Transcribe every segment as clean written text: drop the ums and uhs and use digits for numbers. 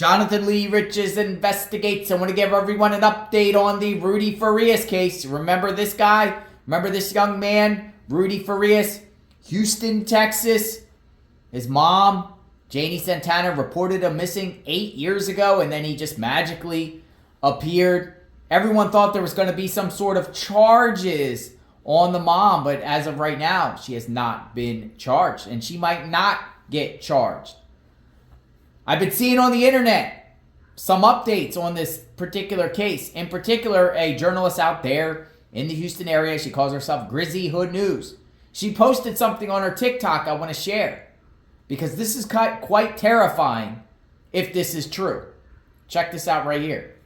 Jonathan Lee Riches investigates. I want to give everyone an update on the Rudy Farias case. Remember this guy? Remember this young man, Rudy Farias, Houston, Texas? His mom, Janie Santana, reported him missing 8 years ago, and then he just magically appeared. Everyone thought there was going to be some sort of charges on the mom, but as of right now, she has not been charged, and she might not get charged. I've been seeing on the internet some updates on this particular case. In particular, a journalist out there in the Houston area, she calls herself Grizzly Hood News. She posted something on her TikTok I want to share because this is quite terrifying if this is true. Check this out right here.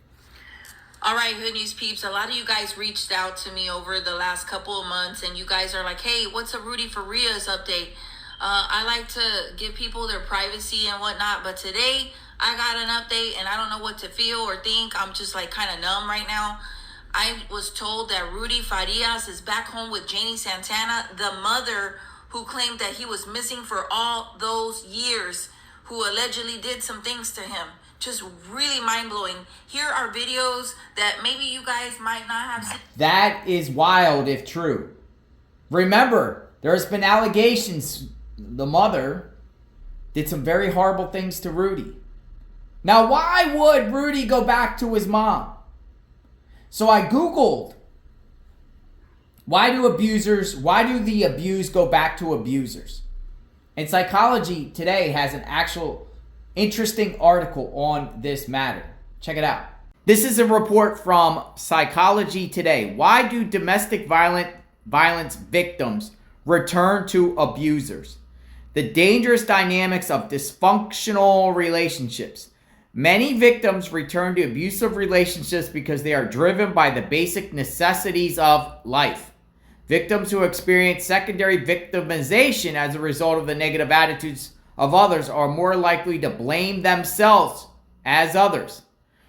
All right, Hood News peeps, a lot of you guys reached out to me over the last couple of months, and you guys are like, hey, what's a Rudy Farias update? I like to give people their privacy and whatnot, but today I got an update and I don't know what to feel or think. I'm just like kind of numb right now. I was told that Rudy Farias is back home with Janie Santana, the mother who claimed that he was missing for all those years, who allegedly did some things to him. Just really mind-blowing. Here are videos that maybe you guys might not have seen. That is wild if true. Remember, there's been allegations the mother did some very horrible things to Rudy. Now, why would Rudy go back to his mom? So I Googled, why do the abused go back to abusers? And Psychology Today has an actual interesting article on this matter. Check it out. This is a report from Psychology Today. Why do domestic violence victims return to abusers? The dangerous dynamics of dysfunctional relationships. Many victims return to abusive relationships because they are driven by the basic necessities of life. Victims who experience secondary victimization as a result of the negative attitudes of others are more likely to blame themselves as others.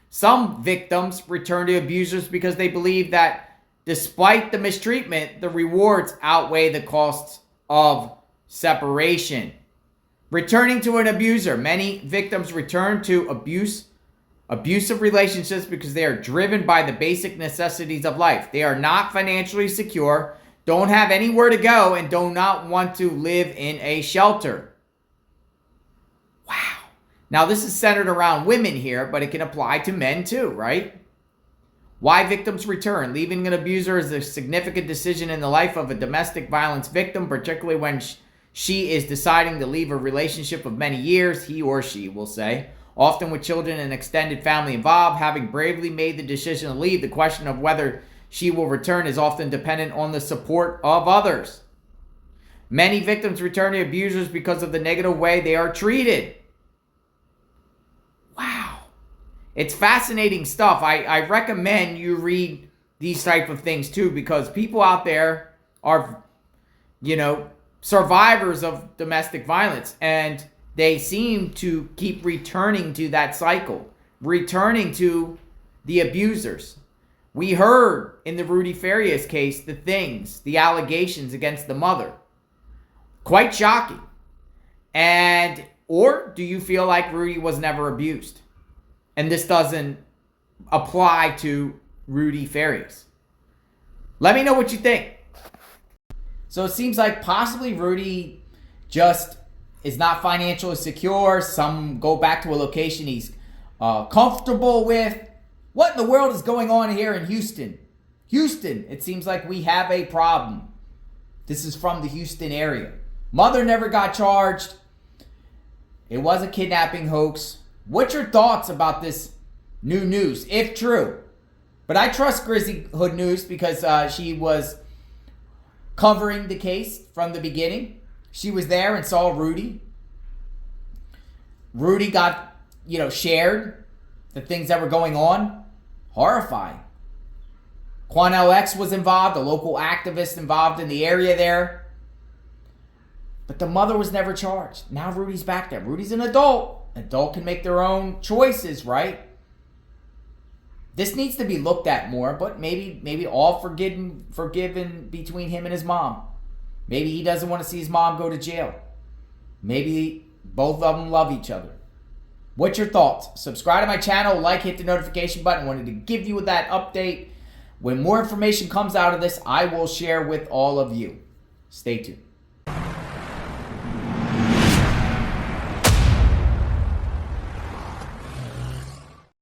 Some victims return to abusers because they believe that despite the mistreatment, the rewards outweigh the costs of separation. Returning to an abuser. Many victims return to abusive relationships because they are driven by the basic necessities of life. They are not financially secure, don't have anywhere to go, and do not want to live in a shelter. Wow. Now, this is centered around women here, but it can apply to men too, right? Why victims return. Leaving an abuser is a significant decision in the life of a domestic violence victim, particularly when she is deciding to leave a relationship of many years, he or she will say, often with children and extended family involved. Having bravely made the decision to leave, the question of whether she will return is often dependent on the support of others. Many victims return to abusers because of the negative way they are treated. Wow. It's fascinating stuff. I recommend you read these type of things too, because people out there are, survivors of domestic violence, and they seem to keep returning to that cycle, returning to the abusers. We heard in the Rudy Farias case the allegations against the mother. Quite shocking. Or do you feel like Rudy was never abused? And this doesn't apply to Rudy Farias. Let me know what you think. So it seems like possibly Rudy just is not financially secure. Some go back to a location he's comfortable with. What in the world is going on here in Houston? Houston, it seems like we have a problem. This is from the Houston area. Mother never got charged. It was a kidnapping hoax. What's your thoughts about this new news, if true? But I trust Grizzly Hood News because she was covering the case from the beginning. She was there and saw Rudy. Rudy got, shared the things that were going on. Horrifying. Quanell X was involved, a local activist involved in the area there. But the mother was never charged. Now Rudy's back there. Rudy's an adult. An adult can make their own choices, right? This needs to be looked at more, but maybe all forgiven between him and his mom. Maybe he doesn't want to see his mom go to jail. Maybe both of them love each other. What's your thoughts? Subscribe to my channel, like, hit the notification button. Wanted to give you that update. When more information comes out of this, I will share with all of you. Stay tuned.